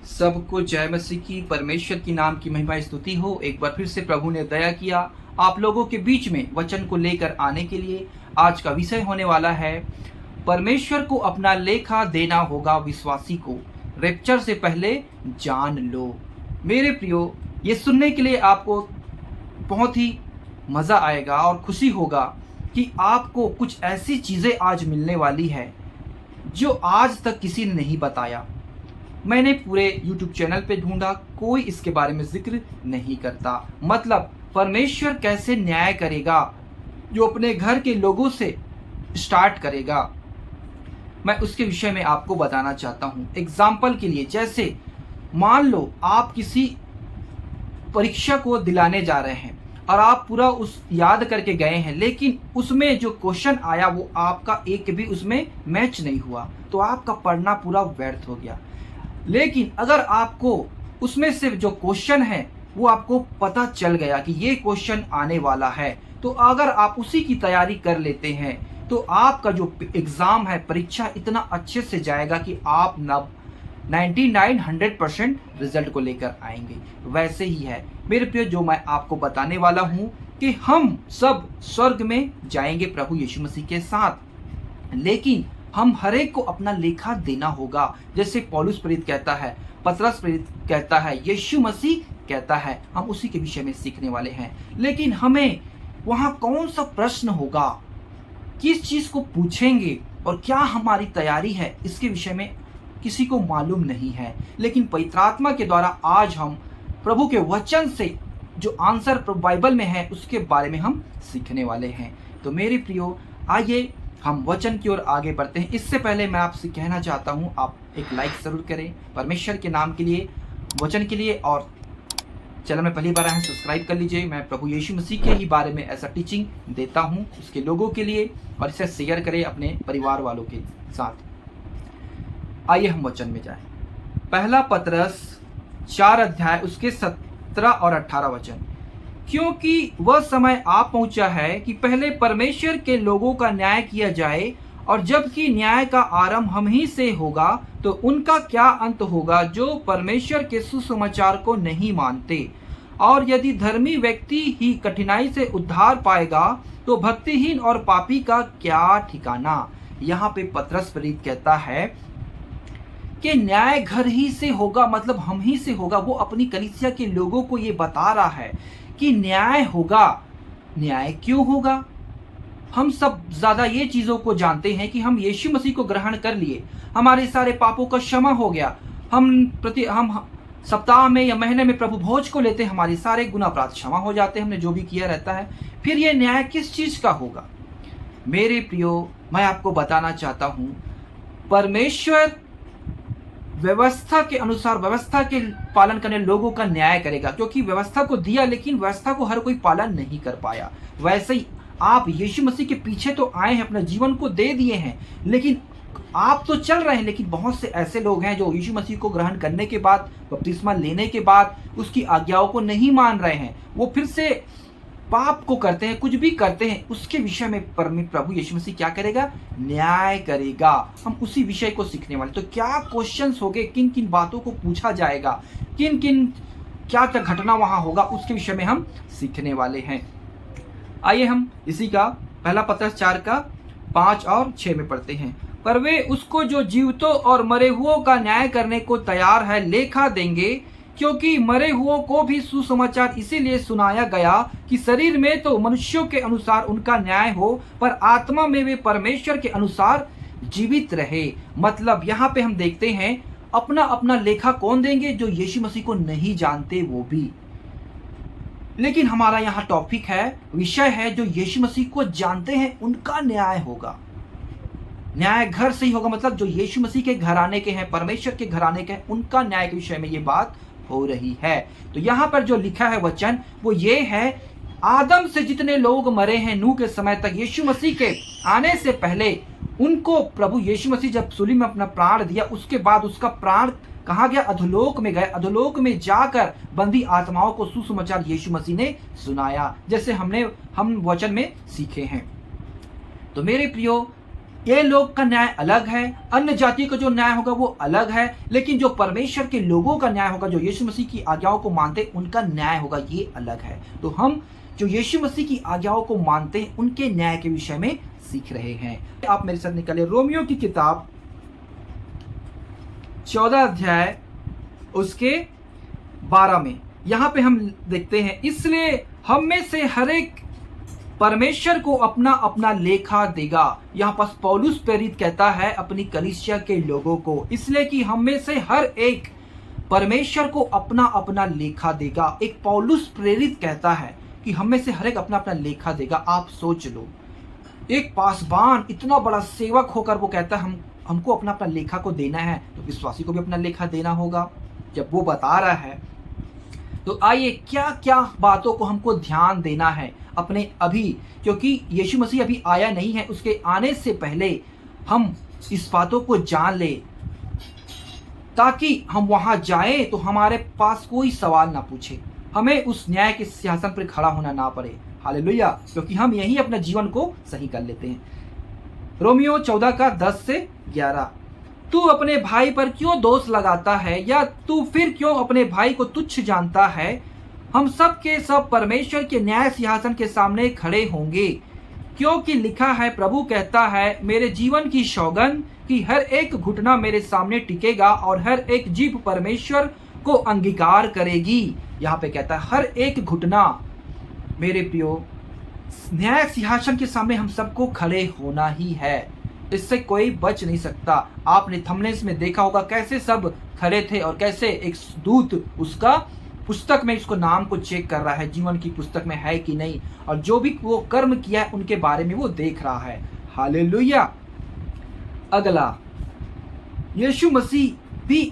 सबको जय मसीह की, परमेश्वर की नाम की महिमा स्तुति हो। एक बार फिर से प्रभु ने दया किया आप लोगों के बीच में वचन को लेकर आने के लिए। आज का विषय होने वाला है, परमेश्वर को अपना लेखा देना होगा विश्वासी को, रैप्चर से पहले जान लो। मेरे प्रियो, ये सुनने के लिए आपको बहुत ही मज़ा आएगा और खुशी होगा कि आपको कुछ ऐसी चीज़ें आज मिलने वाली है जो आज तक किसी ने नहीं बताया। मैंने पूरे YouTube चैनल पे ढूंढा, कोई इसके बारे में जिक्र नहीं करता। मतलब परमेश्वर कैसे न्याय करेगा, जो अपने घर के लोगों से स्टार्ट करेगा, मैं उसके विषय में आपको बताना चाहता हूँ। एग्जाम्पल के लिए, जैसे मान लो आप किसी परीक्षा को दिलाने जा रहे हैं और आप पूरा उस याद करके गए हैं, लेकिन उसमें जो क्वेश्चन आया वो आपका एक भी उसमें मैच नहीं हुआ, तो आपका पढ़ना पूरा व्यर्थ हो गया। लेकिन अगर आपको उसमें से जो क्वेश्चन है वो आपको पता चल गया कि ये क्वेश्चन आने वाला है, तो अगर आप उसी की तैयारी कर लेते हैं तो आपका जो एग्ज़ाम है, परीक्षा, इतना अच्छे से जाएगा कि आप 99-100% रिजल्ट को लेकर आएंगे। वैसे ही है मेरे प्रिय, जो मैं आपको बताने वाला हूँ कि हम सब स्वर्ग में जाएंगे प्रभु यीशु मसीह के साथ, लेकिन हम हर एक को अपना लेखा देना होगा। जैसे पौलुस प्रेरित कहता है, पतरस प्रेरित कहता है, यीशु मसीह कहता है, हम उसी के विषय में सीखने वाले हैं। लेकिन हमें वहाँ कौन सा प्रश्न होगा, किस चीज़ को पूछेंगे और क्या हमारी तैयारी है, इसके विषय में किसी को मालूम नहीं है। लेकिन पवित्र आत्मा के द्वारा आज हम प्रभु के वचन से जो आंसर बाइबल में है उसके बारे में हम सीखने वाले हैं। तो मेरे प्रियो, आइए हम वचन की ओर आगे बढ़ते हैं। इससे पहले मैं आपसे कहना चाहता हूं, आप एक लाइक जरूर करें परमेश्वर के नाम के लिए, वचन के लिए, और चैनल में पहली बार आए हैं सब्सक्राइब कर लीजिए। मैं प्रभु यीशु मसीह के ही बारे में ऐसा टीचिंग देता हूं उसके लोगों के लिए, और इसे शेयर करें अपने परिवार वालों के साथ। आइए हम वचन में जाएं। पहला पतरस 4 अध्याय उसके 17 और 18 वचन। क्योंकि वह समय आ पहुंचा है कि पहले परमेश्वर के लोगों का न्याय किया जाए, और जबकि न्याय का आरंभ हम ही से होगा तो उनका क्या अंत होगा जो परमेश्वर के सुसमाचार को नहीं मानते। और यदि धर्मी व्यक्ति ही कठिनाई से उद्धार पाएगा तो भक्तिहीन और पापी का क्या ठिकाना। यहाँ पे पतरस प्रेरित कहता है कि न्याय घर ही से होगा, मतलब हम ही से होगा। वो अपनी कलीसिया के लोगों को ये बता रहा है कि न्याय होगा। न्याय क्यों होगा? हम सब ज्यादा ये चीजों को जानते हैं कि हम यीशु मसीह को ग्रहण कर लिए, हमारे सारे पापों का क्षमा हो गया, हम सप्ताह में या महीने में प्रभु भोज को लेते हैं, हमारे सारे गुनाह अपराध क्षमा हो जाते हैं, हमने जो भी किया रहता है। फिर ये न्याय किस चीज का होगा? मेरे प्रियो, मैं आपको बताना चाहता हूं, परमेश्वर व्यवस्था के अनुसार, व्यवस्था के पालन करने लोगों का न्याय करेगा, क्योंकि व्यवस्था को दिया लेकिन व्यवस्था को हर कोई पालन नहीं कर पाया। वैसे ही आप यीशु मसीह के पीछे तो आए हैं, अपने जीवन को दे दिए हैं, लेकिन आप तो चल रहे हैं, लेकिन बहुत से ऐसे लोग हैं जो यीशु मसीह को ग्रहण करने के बाद, बपतिस्मा लेने के बाद उसकी आज्ञाओं को नहीं मान रहे हैं। वो फिर से पाप को करते हैं, कुछ भी करते हैं। उसके विषय में प्रभु यीशु मसीह क्या करेगा? न्याय करेगा। हम उसी विषय को सीखने वाले। तो क्या क्वेश्चंस होंगे, किन किन बातों को पूछा जाएगा, किन किन क्या क्या घटना वहां होगा, उसके विषय में हम सीखने वाले हैं। आइए हम इसी का पहला पतरस 4 का 5 और 6 में पढ़ते हैं। पर वे उसको जो जीवितों और मरे हुओं का न्याय करने को तैयार है लेखा देंगे, क्योंकि मरे हुओं को भी सुसमाचार इसीलिए सुनाया गया कि शरीर में तो मनुष्यों के अनुसार उनका न्याय हो, पर आत्मा में वे परमेश्वर के अनुसार जीवित रहे। मतलब यहाँ पे हम देखते हैं अपना अपना लेखा कौन देंगे? जो यीशु मसीह को नहीं जानते वो भी। लेकिन हमारा यहाँ टॉपिक है, विषय है, जो यीशु मसीह को जानते हैं उनका न्याय होगा। न्याय घर से ही होगा, मतलब जो यीशु मसीह के घराने के हैं, परमेश्वर के घराने के हैं, उनका न्याय के विषय में ये बात हो रही है। तो यहाँ पर जो लिखा है वचन वो ये है, आदम से जितने लोग मरे हैं नूह के समय तक, यीशु मसीह के आने से पहले उनको प्रभु यीशु मसीह जब सूली में अपना प्राण दिया, उसके बाद उसका प्राण कहाँ गया? अधोलोक में गए। अधोलोक में जाकर बंदी आत्माओं को सुसमाचार यीशु मसीह ने सुनाया, जैसे हम वचन में सीखे हैं। तो मेरे प्रियो, ये लोग का न्याय अलग है, अन्य जाति का जो न्याय होगा वो अलग है, लेकिन जो परमेश्वर के लोगों का न्याय होगा, जो यीशु मसीह की आज्ञाओं को मानते हैं, उनका न्याय होगा, ये अलग है। तो हम जो यीशु मसीह की आज्ञाओं को मानते हैं, उनके न्याय के विषय में सीख रहे हैं। आप मेरे साथ निकले रोमियो की किताब 14 अध्याय उसके 12 में। यहां पे हम देखते हैं, इसलिए हम में से हर एक परमेश्वर को अपना अपना लेखा देगा। यहाँ पर पौलुस प्रेरित कहता है अपनी कलीसिया के लोगों को, इसलिए कि हम में से हर एक परमेश्वर को अपना अपना लेखा देगा। एक पौलुस प्रेरित कहता है कि हम में से हर एक अपना अपना लेखा देगा। आप सोच लो, एक पासवान इतना बड़ा सेवक होकर वो कहता है हमको अपना अपना लेखा को देना है, तो विश्वासी को भी अपना लेखा देना होगा। जब वो बता रहा है तो आइए क्या क्या बातों को हमको ध्यान देना है अपने अभी, क्योंकि यीशु मसीह अभी आया नहीं है, उसके आने से पहले हम इस बातों को जान ले, ताकि हम वहां जाएं तो हमारे पास कोई सवाल ना पूछे, हमें उस न्याय के सिंहासन पर खड़ा होना ना पड़े। हालेलुया, क्योंकि हम यही अपने जीवन को सही कर लेते हैं। रोमियो 14 का 10 से 11। तू अपने भाई पर क्यों दोष लगाता है, या तू फिर क्यों अपने भाई को तुच्छ जानता है? हम सब के सब परमेश्वर के न्याय सिंहासन के सामने खड़े होंगे, क्योंकि लिखा है, प्रभु कहता है, मेरे जीवन की सौगंध कि हर एक घुटना मेरे सामने टिकेगा और हर एक जीभ परमेश्वर को अंगीकार करेगी। यहाँ पे कहता है हर एक घुटना। मेरे प्रियो, न्याय सिंहासन के सामने हम सबको खड़े होना ही है, इससे कोई बच नहीं सकता। आपने थंबनेल्स में देखा होगा कैसे सब खड़े थे और कैसे एक दूत उसका पुस्तक में इसको नाम को चेक कर रहा है, जीवन की पुस्तक में है कि नहीं, और जो भी वो कर्म किया है उनके बारे में वो देख रहा है। हालेलुया। अगला, यीशु मसीह भी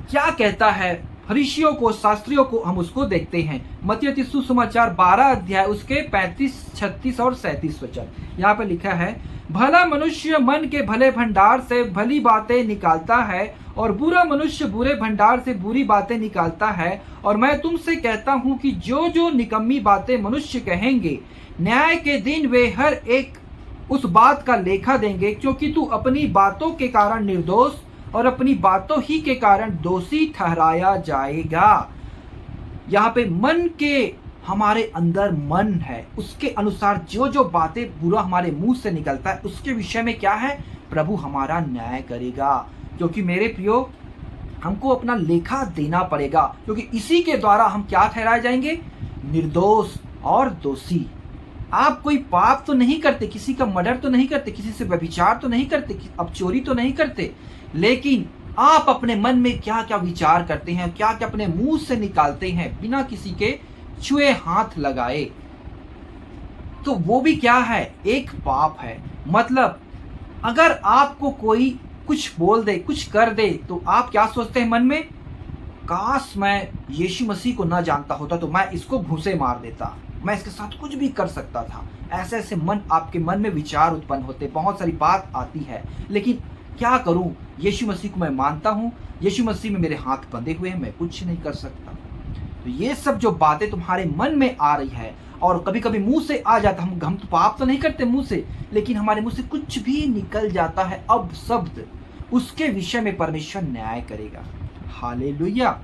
क्या कहता है फरीसियों को, शास्त्रियों को, हम उसको देखते हैं। मत्ती सुसमाचार 12 अध्याय उसके 35, 36 और 37 वचन। यहाँ पे लिखा है, भला मनुष्य मन के भले भंडार से भली बातें निकालता है और बुरा मनुष्य बुरे भंडार से बुरी बातें निकालता है। और मैं तुमसे कहता हूँ कि जो जो निकम्मी बातें मनुष्य कहेंगे, न्याय के दिन वे हर एक उस बात का लेखा देंगे, क्योंकि तू अपनी बातों के कारण निर्दोष और अपनी बातों ही के कारण दोषी ठहराया जाएगा। यहाँ पे मन के, हमारे अंदर मन है, उसके अनुसार जो जो बातें बुरा हमारे मुंह से निकलता है, उसके विषय में क्या है, प्रभु हमारा न्याय करेगा। क्योंकि मेरे प्रियो, हमको अपना लेखा देना पड़ेगा, क्योंकि इसी के द्वारा हम क्या ठहराए जाएंगे, निर्दोष और दोषी। आप कोई पाप तो नहीं करते, किसी का मर्डर तो नहीं करते, किसी से व्यभिचार तो नहीं करते, अब चोरी तो नहीं करते, लेकिन आप अपने मन में क्या क्या विचार करते हैं, क्या क्या अपने मुंह से निकालते हैं बिना किसी के छुए हाथ लगाए, तो वो भी क्या है, एक पाप है। मतलब अगर आपको कोई कुछ बोल दे, कुछ कर दे, तो आप क्या सोचते हैं मन में, काश मैं यीशु मसीह को ना जानता होता तो मैं इसको घूंसे मार देता, मैं इसके साथ कुछ भी कर सकता था। ऐसे ऐसे मन, आपके मन में विचार उत्पन्न होते, बहुत सारी बात आती है। लेकिन क्या करूं, यीशु मसीह को मैं मानता हूं, यीशु मसीह में मेरे हाथ बंधे हुए हैं, मैं कुछ नहीं कर सकता। तो ये सब जो बातें तुम्हारे मन में आ रही है, और कभी कभी मुंह से आ जाता, हम तो पाप तो नहीं करते मुंह से, लेकिन हमारे मुंह से कुछ भी निकल जाता है अब शब्द, उसके विषय में परमेश्वर न्याय करेगा। हालेलुया।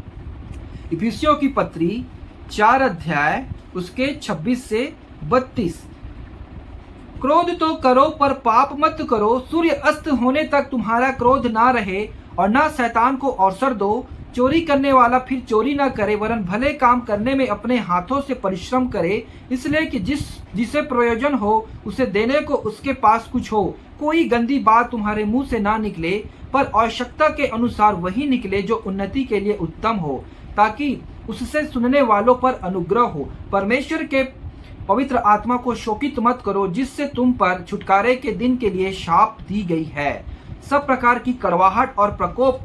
इफिसियों की पत्री 4 अध्याय उसके 26 से 32। क्रोध तो करो पर पाप मत करो, सूर्य अस्त होने तक तुम्हारा क्रोध ना रहे, और ना शैतान को अवसर दो। चोरी करने वाला फिर चोरी ना करे, वरन भले काम करने में अपने हाथों से परिश्रम करे, इसलिए कि जिसे प्रयोजन हो उसे देने को उसके पास कुछ हो। कोई गंदी बात तुम्हारे मुंह से ना निकले, पर आवश्यकता के अनुसार वही निकले जो उन्नति के लिए उत्तम हो, ताकि उससे सुनने वालों पर अनुग्रह हो। परमेश्वर के पवित्र आत्मा को शोकित मत करो, जिससे तुम पर छुटकारे के दिन के लिए शाप दी गई है। सब प्रकार की कड़वाहट और प्रकोप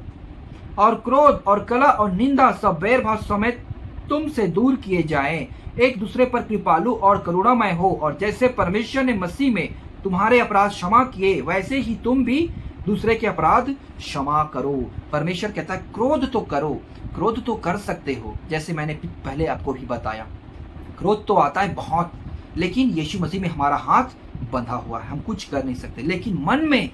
और क्रोध और कलह और निंदा सब बैरभाव समेत तुमसे दूर किए जाएं। एक दूसरे पर कृपालु और करुणामय हो, और जैसे परमेश्वर ने मसीह में तुम्हारे अपराध क्षमा किए, वैसे ही तुम भी दूसरे के अपराध क्षमा करो। परमेश्वर कहता है क्रोध तो करो, क्रोध तो कर सकते हो, जैसे मैंने पहले आपको भी बताया, क्रोध तो आता है बहुत, लेकिन यीशु मसीह में हमारा हाथ बंधा हुआ है, हम कुछ कर नहीं सकते, लेकिन मन में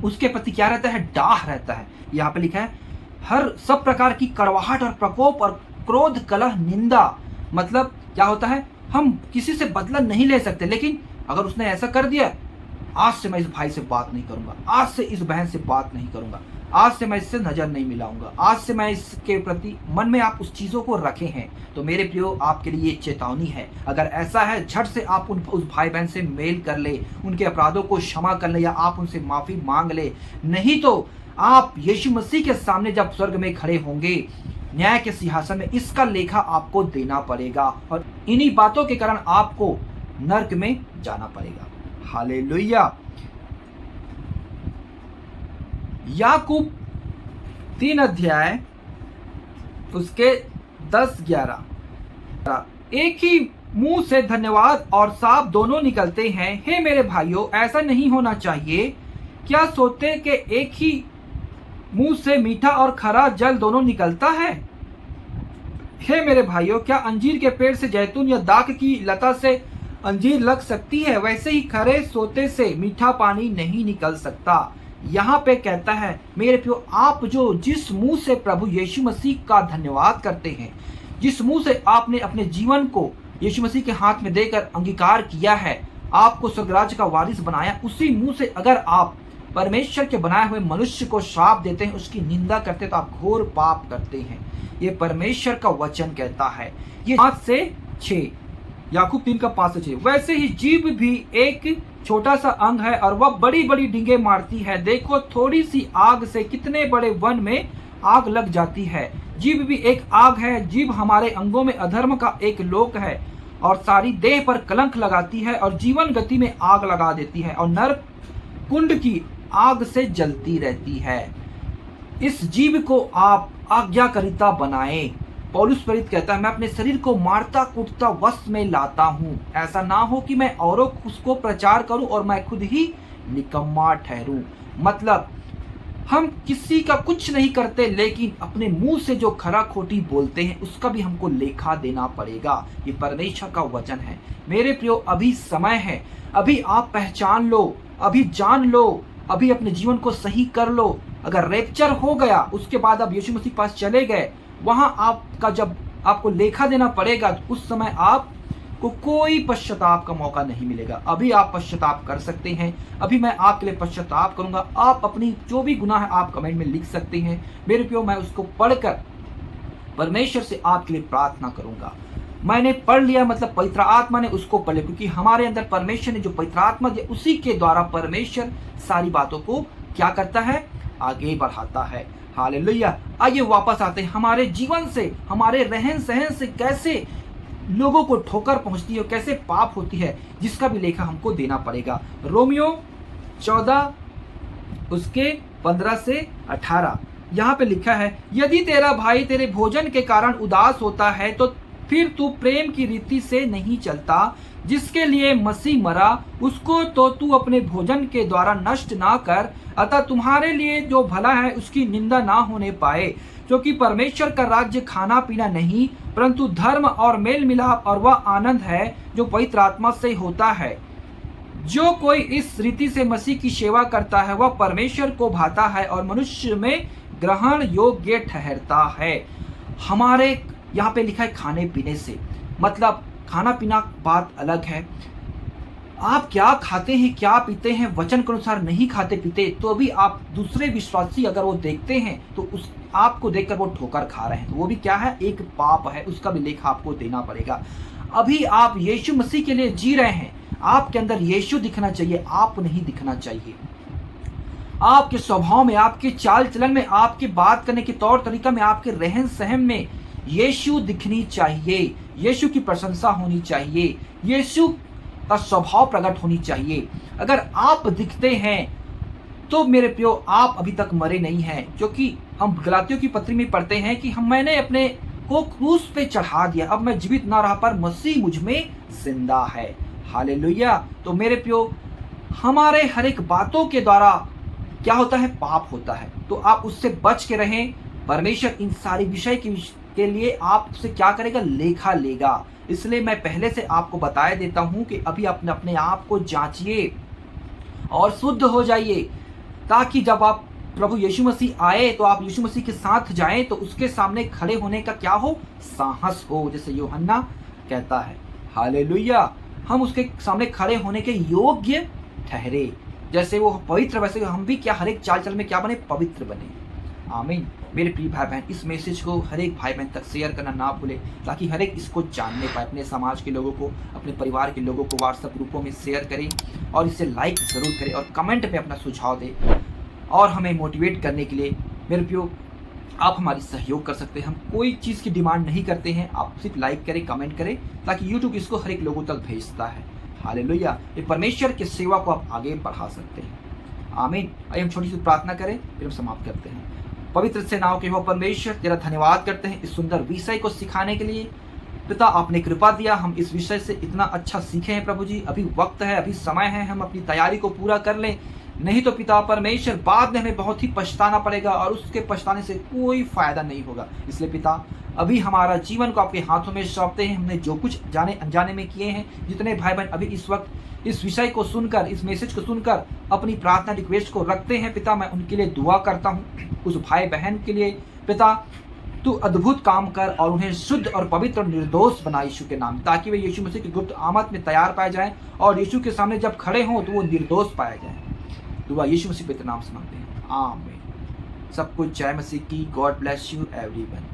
उसके प्रति क्या रहता है? डाह रहता है। यहाँ पे लिखा है हर सब प्रकार की कड़वाहट और प्रकोप और क्रोध, कलह, निंदा। मतलब क्या होता है? हम किसी से बदला नहीं ले सकते, लेकिन अगर उसने ऐसा कर दिया, आज से मैं इस भाई से बात नहीं करूंगा, आज से इस बहन से बात नहीं करूंगा, आज से मैं इससे नजर नहीं मिलाऊंगा, आज से मैं इसके प्रति, मन में आप उस चीजों को रखे हैं, तो मेरे प्रियो आपके लिए ये चेतावनी है। अगर ऐसा है, झट से आप उस भाई बहन से मेल कर ले, उनके अपराधों को क्षमा कर ले, या आप उनसे माफी मांग ले। नहीं तो आप यीशु मसीह के सामने जब स्वर्ग में खड़े होंगे, न्याय के सिंहासन में, इसका लेखा आपको देना पड़ेगा, और इन्हीं बातों के कारण आपको नरक में जाना पड़ेगा। हालेलुया। याकूब 3 अध्याय उसके 10-11। एक ही मुंह से धन्यवाद और साप दोनों निकलते हैं। हे मेरे भाइयों, ऐसा नहीं होना चाहिए। क्या सोचते कि एक ही मुंह से मीठा और खरा जल दोनों निकलता है? हे मेरे भाइयों, क्या अंजीर के पेड़ से जैतून या दाख की लता से अंजीर लग सकती है? वैसे ही खरे सोते से मीठा पानी नहीं निकल सकता। यहाँ पे कहता है मेरे प्रियो, आप जो जिस मुंह से प्रभु यीशु मसीह का धन्यवाद करते हैं, जिस मुंह से आपने अपने जीवन को यीशु मसीह के हाथ में देकर अंगीकार किया है, आपको स्वर्गराज का वारिस बनाया, उसी मुंह से अगर आप परमेश्वर के बनाए हुए मनुष्य को श्राप देते हैं, उसकी निंदा करते हैं, तो आप घोर पाप करते हैं। ये परमेश्वर का वचन कहता है। ये 5 से 6, याकूब 3 का 5 से 6। वैसे ही जीभ भी एक छोटा सा अंग है और वह बड़ी बड़ी डींगे मारती है। देखो, थोड़ी सी आग से कितने बड़े वन में आग लग जाती है। जीभ भी एक आग है। जीभ हमारे अंगों में अधर्म का एक लोक है और सारी देह पर कलंक लगाती है और जीवन गति में आग लगा देती है और नरक कुंड की आग से जलती रहती है। इस जीव को आप आज्ञाकारिता बनाएं। पौलुस प्रेरित कहता है, मैं अपने शरीर को मारता कूटता वश में लाता हूँ, ऐसा ना हो कि मैं औरों उसको प्रचार करूं और मैं खुद ही निकम्मा ठहरूं। मतलब हम किसी का कुछ नहीं करते, लेकिन अपने मुंह से जो खरा खोटी बोलते हैं उसका भी हमको लेखा देना पड़ेगा। ये परमेश्वर का वचन है। मेरे प्रियो, अभी समय है, अभी आप पहचान लो, अभी जान लो, अभी अपने जीवन को सही कर लो। अगर रैप्चर हो गया, उसके बाद आप यीशु मसीह के पास चले गए, वहां आपका जब आपको लेखा देना पड़ेगा, तो उस समय आपको कोई पश्चाताप का मौका नहीं मिलेगा। अभी आप पश्चाताप कर सकते हैं। अभी मैं आपके लिए पश्चाताप करूंगा। आप अपनी जो भी गुनाह है आप कमेंट में लिख सकते हैं। मेरे प्रियो, मैं उसको पढ़कर परमेश्वर से आपके लिए प्रार्थना करूंगा। मैंने पढ़ लिया मतलब पवित्र आत्मा ने उसको पढ़ लिया, क्योंकि हमारे अंदर परमेश्वर ने जो पवित्र आत्मा दिया, उसी के द्वारा परमेश्वर सारी बातों को क्या करता है? आगे बढ़ाता है। हालेलुया। आइए वापस आते हैं हमारे जीवन से, हमारे रहन सहन से कैसे लोगों को ठोकर पहुंचती है, कैसे पाप होती है, जिसका भी लेखा हमको देना पड़ेगा। रोमियो 14 उसके 15 से 18 यहाँ पे लिखा है, यदि तेरा भाई तेरे भोजन के कारण उदास होता है, तो फिर तू प्रेम की रीति से नहीं चलता जिसके लिए मसीह मरा, उसको तो तू अपने भोजन के द्वारा नष्ट ना कर। अतः तुम्हारे लिए जो भला है उसकी निंदा ना होने पाए, क्योंकि परमेश्वर का राज्य खाना पीना नहीं, परंतु धर्म और मेल मिलाप और वह आनंद है जो पवित्र आत्मा से होता है। जो कोई इस रीति से मसीह की सेवा करता है, वह परमेश्वर को भाता है और मनुष्य में ग्रहण योग्य ठहरता है। हमारे यहाँ पे लिखा है खाने पीने से, मतलब खाना पीना बात अलग है। आप क्या खाते हैं, क्या पीते हैं, वचन के अनुसार नहीं खाते पीते, तो अभी आप दूसरे विश्वासी अगर वो देखते हैं तो उस आपको देखकर वो ठोकर खा रहे हैं, तो वो भी क्या है? एक पाप है। उसका भी लेखा आपको देना पड़ेगा। अभी आप यीशु मसीह के लिए जी रहे हैं, आपके अंदर यीशु दिखना चाहिए, आप नहीं दिखना चाहिए। आपके स्वभाव में, आपके चाल चलन में, आपके बात करने के तौर तरीका में, आपके रहन सहन में यीशु दिखनी चाहिए। यीशु की प्रशंसा होनी चाहिए। यीशु का स्वभाव प्रकट होनी चाहिए। अगर आप दिखते हैं तो मेरे प्रियो, आप अभी तक मरे नहीं हैं, क्योंकि हम गलातियों की पत्री में पढ़ते हैं कि मैंने अपने को क्रूस पे चढ़ा दिया, अब मैं जीवित ना रहा पर मसीह मुझ में जिंदा है। हालेलुया। तो मेरे प्रियो, हमारे हर एक बातों के द्वारा क्या होता है? पाप होता है। तो आप उससे बच के रहें। परमेश्वर इन सारी विषय की के लिए आपसे क्या करेगा, लेखा लेगा। इसलिए मैं पहले से आपको बताया देता हूं कि अभी अपने अपने आप को जांचिए और शुद्ध हो जाइए, ताकि जब आप प्रभु यीशु मसीह आए तो आप यीशु मसीह के साथ जाएं तो उसके सामने खड़े होने का क्या हो, साहस हो, जैसे यूहन्ना कहता है। हालेलुया। हम उसके सामने खड़े होने के योग्य ठहरे, जैसे वो पवित्र वैसे हम भी क्या हर एक चाल चल में क्या बने, पवित्र बने। आमीन। मेरे प्रिय भाई बहन, इस मैसेज को हर एक भाई बहन तक शेयर करना ना भूले, ताकि हर एक इसको जानने पाए। अपने समाज के लोगों को, अपने परिवार के लोगों को व्हाट्सएप ग्रुपों में शेयर करें और इसे लाइक ज़रूर करें और कमेंट में अपना सुझाव दें। और हमें मोटिवेट करने के लिए मेरे प्रियो आप हमारी सहयोग कर सकते हैं। हम कोई चीज़ की डिमांड नहीं करते हैं, आप सिर्फ लाइक करें, कमेंट करें, ताकि यूट्यूब इसको हर एक लोगों तक भेजता है। हालेलुया। ये परमेश्वर की सेवा को आप आगे बढ़ा सकते हैं। आमीन। आइए हम छोटी सी प्रार्थना करें, फिर हम समाप्त करते हैं। पवित्र सेनाओं के हो परमेश्वर, तेरा धन्यवाद करते हैं इस सुंदर विषय को सिखाने के लिए। पिता, आपने कृपा दिया, हम इस विषय से इतना अच्छा सीखे हैं प्रभु जी। अभी वक्त है, अभी समय है, हम अपनी तैयारी को पूरा कर लें, नहीं तो पिता परमेश्वर बाद में हमें बहुत ही पछताना पड़ेगा और उसके पछताने से कोई फायदा नहीं होगा। इसलिए पिता, अभी हमारा जीवन को आपके हाथों में सौंपते हैं। हमने जो कुछ जाने अनजाने में किए हैं, जितने भाई बहन अभी इस वक्त इस विषय को सुनकर, इस मैसेज को सुनकर अपनी प्रार्थना रिक्वेस्ट को रखते हैं, पिता मैं उनके लिए दुआ करता हूँ। उस भाई बहन के लिए पिता तू अद्भुत काम कर और उन्हें शुद्ध और पवित्र और निर्दोष बना यीशु के नाम, ताकि वे यीशु मसीह की गुप्त आमद में तैयार पाए जाएं और यीशु के सामने जब खड़े हों तो वो निर्दोष पाए जाएं। दुआ यीशु मसीह के नाम से मांगते हैं, आमीन। सब कुछ जय मसीह की। God bless you everyone.